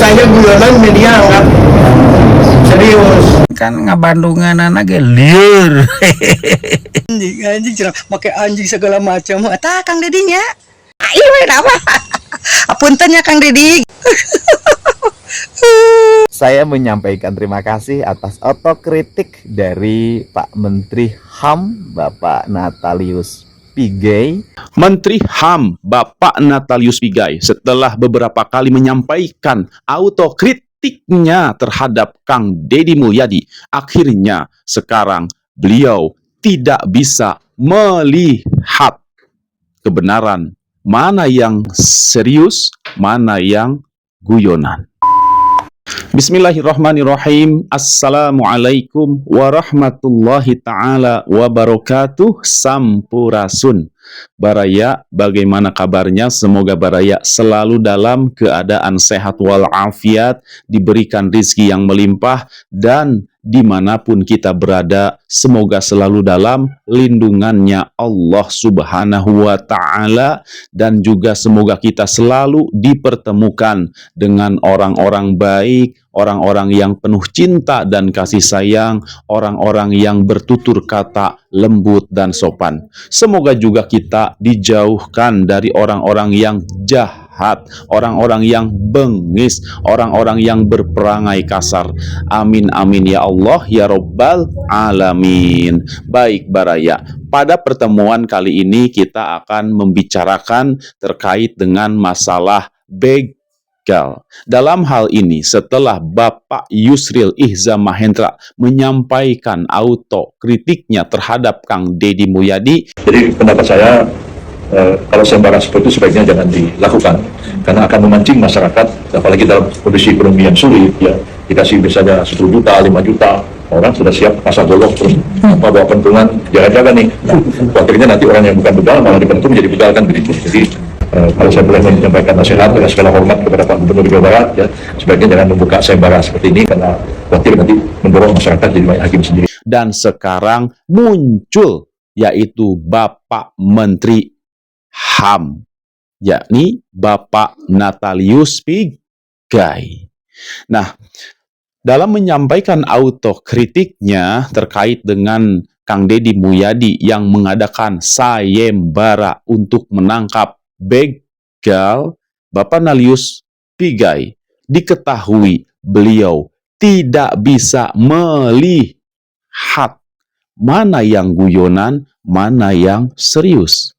saja guyonan media anggap serius. Kan ngabandungan anak liur. Anjing cerah pakai anjing segala macam. Eta Kang Dedinya. Iya we apa? Apunten ya Kang Dedi. Saya menyampaikan terima kasih atas otokritik dari Pak Menteri HAM, Bapak Natalius Pigai. Menteri HAM Bapak Natalius Pigai setelah beberapa kali menyampaikan autokritiknya terhadap Kang Deddy Mulyadi, akhirnya sekarang beliau tidak bisa melihat kebenaran mana yang serius, mana yang guyonan. Bismillahirrahmanirrahim. Assalamualaikum warahmatullahi ta'ala wabarakatuh. Sampurasun. Baraya, bagaimana kabarnya? Semoga Baraya selalu dalam keadaan sehat walafiat, diberikan rizki yang melimpah, dan dimanapun kita berada, semoga selalu dalam lindungannya Allah Subhanahu wa Ta'ala, dan juga semoga kita selalu dipertemukan dengan orang-orang baik, orang-orang yang penuh cinta dan kasih sayang, orang-orang yang bertutur kata lembut dan sopan. Semoga juga kita dijauhkan dari orang-orang yang jahat, orang-orang yang bengis, orang-orang yang berperangai kasar. Amin amin ya Allah ya Rabbal alamin. Baik Baraya, pada pertemuan kali ini kita akan membicarakan terkait dengan masalah begal. Dalam hal ini, setelah Bapak Yusril Ihza Mahendra menyampaikan autokritiknya terhadap Kang Deddy Mulyadi. Jadi pendapat saya, kalau sembara seperti itu sebaiknya jangan dilakukan, karena akan memancing masyarakat, apalagi dalam kondisi ekonomi yang sulit, ya, dikasih misalnya 10 juta, 5 juta, orang sudah siap pasang golok, terus bawa pentungan, jaga-jaga nih, khawatirnya nanti orang yang bukan begal malah dipentung menjadi begal, kan begitu. Jadi kalau saya boleh menyampaikan nasihat dengan segala hormat kepada Pak Gubernur Jawa Barat, ya, sebaiknya jangan membuka sembara seperti ini, karena khawatir nanti mendorong masyarakat jadi main hakim sendiri. Dan sekarang muncul, yaitu Bapak Menteri HAM, yakni Bapak Natalius Pigai. Nah, dalam menyampaikan autokritiknya terkait dengan Kang Deddy Mulyadi yang mengadakan sayembara untuk menangkap begal, Bapak Natalius Pigai diketahui beliau tidak bisa melihat mana yang guyonan, mana yang serius.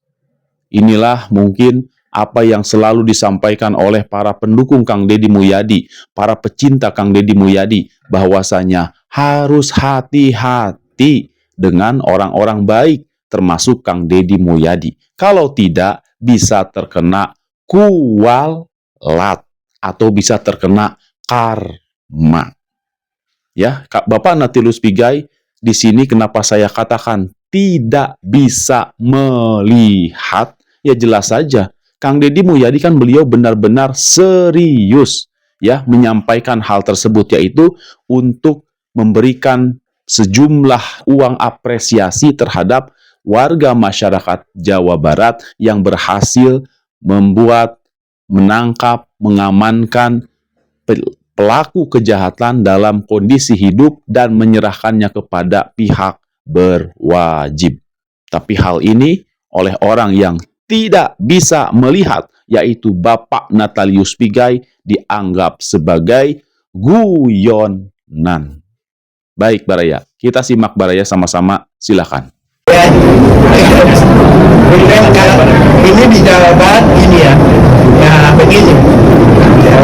Inilah mungkin apa yang selalu disampaikan oleh para pendukung Kang Deddy Mulyadi, para pecinta Kang Deddy Mulyadi, bahwasanya harus hati-hati dengan orang-orang baik, termasuk Kang Deddy Mulyadi. Kalau tidak, bisa terkena kualat atau bisa terkena karma. Ya, Bapak Natalius Pigai, di sini kenapa saya katakan tidak bisa melihat? Ya jelas saja, Kang Deddy Mulyadi kan beliau benar-benar serius ya menyampaikan hal tersebut, yaitu untuk memberikan sejumlah uang apresiasi terhadap warga masyarakat Jawa Barat yang berhasil membuat, menangkap, mengamankan pelaku kejahatan dalam kondisi hidup dan menyerahkannya kepada pihak berwajib. Tapi hal ini oleh orang yang tidak bisa melihat, yaitu Bapak Natalius Pigai, dianggap sebagai guyonan. Baik Baraya, kita simak Baraya sama-sama, silakan. Ini di Jawa Barat ini ya begini. Ya.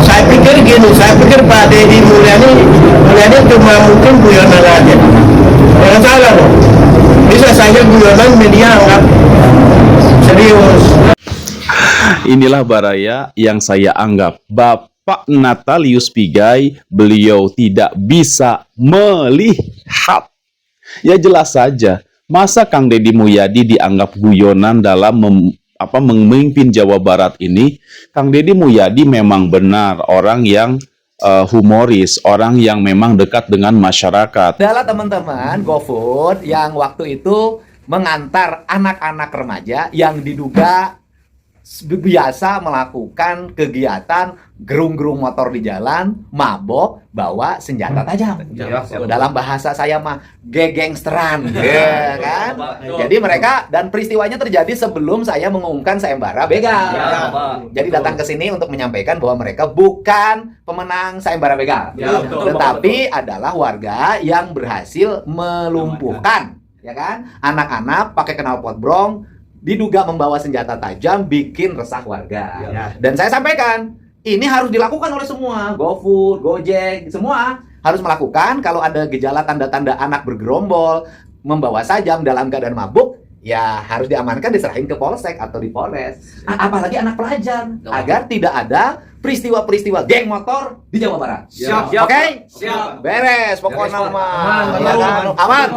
Saya pikir Pak Deddy Mulyadi cuma mungkin guyonan aja. Jangan salah loh. Bisa saja guyonan media anggap serius. Inilah Baraya yang saya anggap Bapak Natalius Pigai, beliau tidak bisa melihat. Ya jelas saja, masa Kang Deddy Mulyadi dianggap guyonan dalam memimpin Jawa Barat ini? Kang Deddy Mulyadi memang benar orang yang humoris, orang yang memang dekat dengan masyarakat. Adalah teman-teman GoFood yang waktu itu mengantar anak-anak remaja yang diduga biasa melakukan kegiatan gerung-gerung motor di jalan, mabok, bawa senjata tajam. Dalam bahasa saya mah gegengsteran, ya kan? Jadi mereka, dan peristiwanya terjadi sebelum saya mengumumkan sayembara begal. Jadi datang ke sini untuk menyampaikan bahwa mereka bukan pemenang sayembara begal, tetapi adalah warga yang berhasil melumpuhkan, ya kan? Anak-anak pakai knalpot brong, diduga membawa senjata tajam, bikin resah warga. Dan saya sampaikan, ini harus dilakukan oleh semua, GoFood, Gojek, semua harus melakukan. Kalau ada gejala tanda-tanda anak bergerombol, membawa sajam dalam keadaan mabuk, ya harus diamankan, diserahin ke polsek atau di polres. Apalagi anak pelajar, agar tidak ada peristiwa-peristiwa geng motor di Jawa Barat. Oke? Beres pokoknya mah. Aman.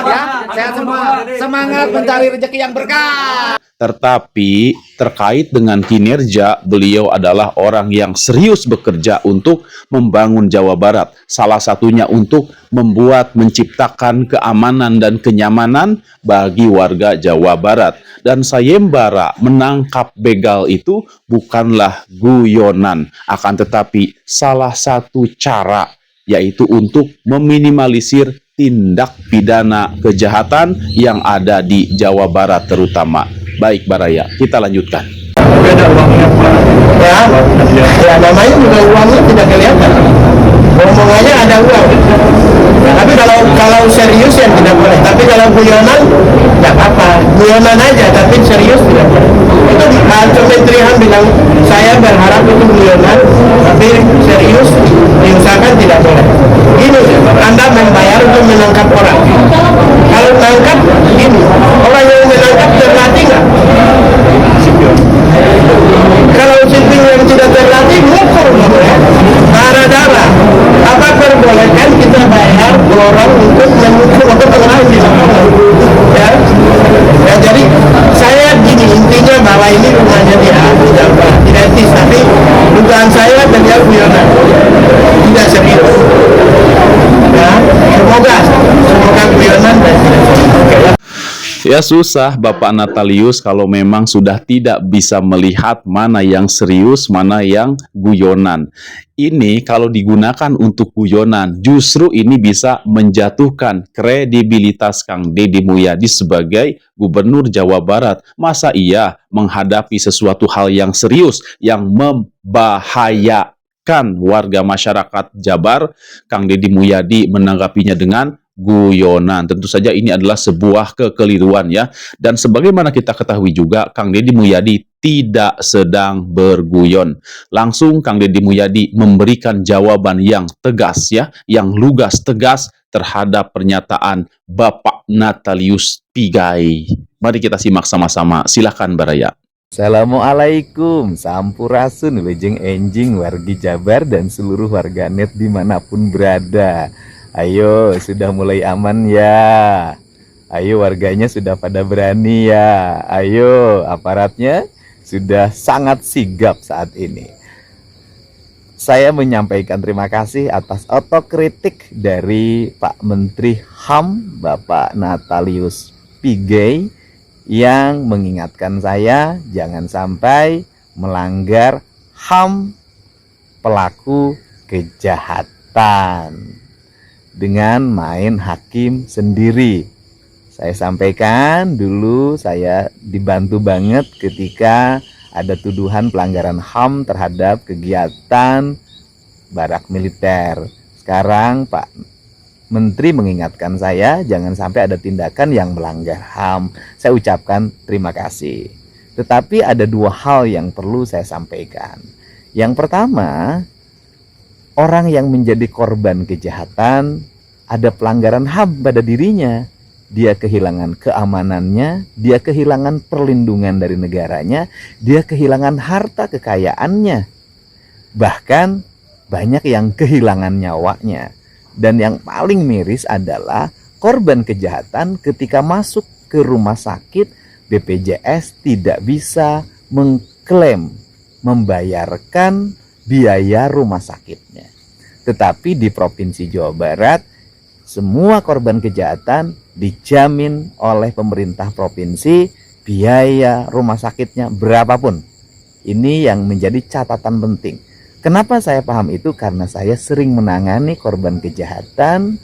Ya, sehat semua. Semangat mencari rezeki yang berkah. Tetapi terkait dengan kinerja, beliau adalah orang yang serius bekerja untuk membangun Jawa Barat. Salah satunya untuk menciptakan keamanan dan kenyamanan bagi warga Jawa Barat. Dan sayembara menangkap begal itu bukanlah guyonan, akan tetapi salah satu cara, yaitu untuk meminimalisir tindak pidana kejahatan yang ada di Jawa Barat terutama. Baik Baraya, kita lanjutkan. Beda uangnya Pak. Ya namanya juga uangnya tidak kelihatan. Omongannya ada uang. Ya, tapi kalau serius ya tidak boleh. Tapi kalau guyonan tidak apa-apa. Guyonan aja, tapi serius tidak boleh. Itu Menteri HAM bilang, saya berharap itu guyonan, tapi serius diusahakan tidak boleh. Ini Anda membayar untuk menangkap orang. Kalau tangkap ini orang yang menangkap terlatih nggak? Kalau sipil yang tidak terlatih ngukur darah-darah. Apa perbolehkan kita bayar orang untuk mengukur atau pengrajin? Ya, jadi saya gini, intinya bahwa ini rumahnya dia tidak etis, tapi dugaan saya terjadi guyonan, tidak serius. Ya, semoga guyonan dan tidak serius. Ya susah Bapak Natalius kalau memang sudah tidak bisa melihat mana yang serius, mana yang guyonan. Ini kalau digunakan untuk guyonan, justru ini bisa menjatuhkan kredibilitas Kang Deddy Mulyadi sebagai Gubernur Jawa Barat. Masa iya menghadapi sesuatu hal yang serius, yang membahayakan warga masyarakat Jabar, Kang Deddy Mulyadi menanggapinya dengan guyonan. Tentu saja ini adalah sebuah kekeliruan ya. Dan sebagaimana kita ketahui juga, Kang Deddy Mulyadi tidak sedang berguyon. Langsung Kang Deddy Mulyadi memberikan jawaban yang tegas ya, yang lugas tegas terhadap pernyataan Bapak Natalius Pigai. Mari kita simak sama-sama. Silakan Baraya. Assalamualaikum, sampurasun, wilujeng enjing, wargi Jabar dan seluruh warganet dimanapun berada. Ayo, sudah mulai aman ya. Ayo, warganya sudah pada berani ya. Ayo, aparatnya sudah sangat sigap saat ini. Saya menyampaikan terima kasih atas otokritik dari Pak Menteri HAM, Bapak Natalius Pigai, yang mengingatkan saya jangan sampai melanggar HAM pelaku kejahatan dengan main hakim sendiri. Saya sampaikan dulu saya dibantu banget ketika ada tuduhan pelanggaran HAM terhadap kegiatan barak militer. Sekarang Pak Menteri mengingatkan saya jangan sampai ada tindakan yang melanggar HAM. Saya ucapkan terima kasih. Tetapi ada dua hal yang perlu saya sampaikan. Yang pertama, orang yang menjadi korban kejahatan, ada pelanggaran HAM pada dirinya. Dia kehilangan keamanannya, dia kehilangan perlindungan dari negaranya, dia kehilangan harta kekayaannya. Bahkan banyak yang kehilangan nyawanya. Dan yang paling miris adalah korban kejahatan ketika masuk ke rumah sakit, BPJS tidak bisa mengklaim, membayarkan biaya rumah sakitnya. Tetapi di Provinsi Jawa Barat, semua korban kejahatan dijamin oleh pemerintah provinsi biaya rumah sakitnya berapapun. Ini yang menjadi catatan penting. Kenapa saya paham itu? Karena saya sering menangani korban kejahatan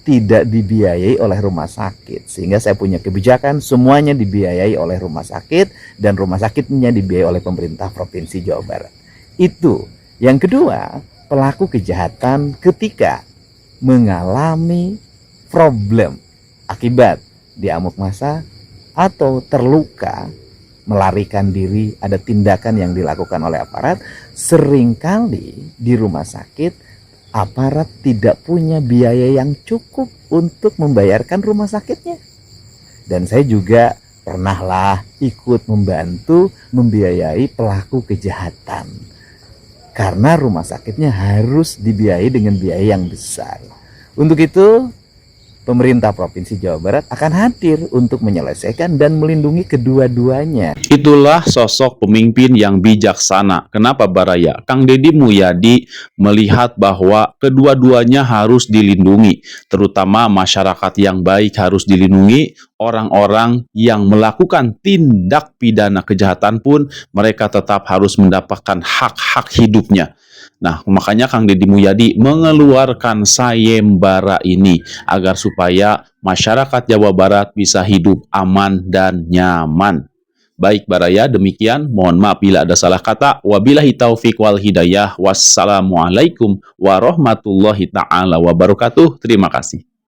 tidak dibiayai oleh rumah sakit. Sehingga saya punya kebijakan semuanya dibiayai oleh rumah sakit, dan rumah sakitnya dibiayai oleh pemerintah Provinsi Jawa Barat. Itu. Yang kedua, pelaku kejahatan ketika mengalami problem akibat diamuk massa atau terluka, melarikan diri, ada tindakan yang dilakukan oleh aparat, seringkali di rumah sakit aparat tidak punya biaya yang cukup untuk membayarkan rumah sakitnya. Dan saya juga pernahlah ikut membantu membiayai pelaku kejahatan, karena rumah sakitnya harus dibiayai dengan biaya yang besar. Untuk itu, pemerintah Provinsi Jawa Barat akan hadir untuk menyelesaikan dan melindungi kedua-duanya. Itulah sosok pemimpin yang bijaksana. Kenapa Baraya? Kang Deddy Mulyadi melihat bahwa kedua-duanya harus dilindungi, terutama masyarakat yang baik harus dilindungi. Orang-orang yang melakukan tindak pidana kejahatan pun mereka tetap harus mendapatkan hak-hak hidupnya. Nah, makanya Kang Deddy Mulyadi mengeluarkan sayembara ini agar supaya masyarakat Jawa Barat bisa hidup aman dan nyaman. Baik Baraya, demikian. Mohon maaf bila ada salah kata. Wabillahi taufiq wal hidayah. Wassalamualaikum warahmatullahi ta'ala wabarakatuh. Terima kasih.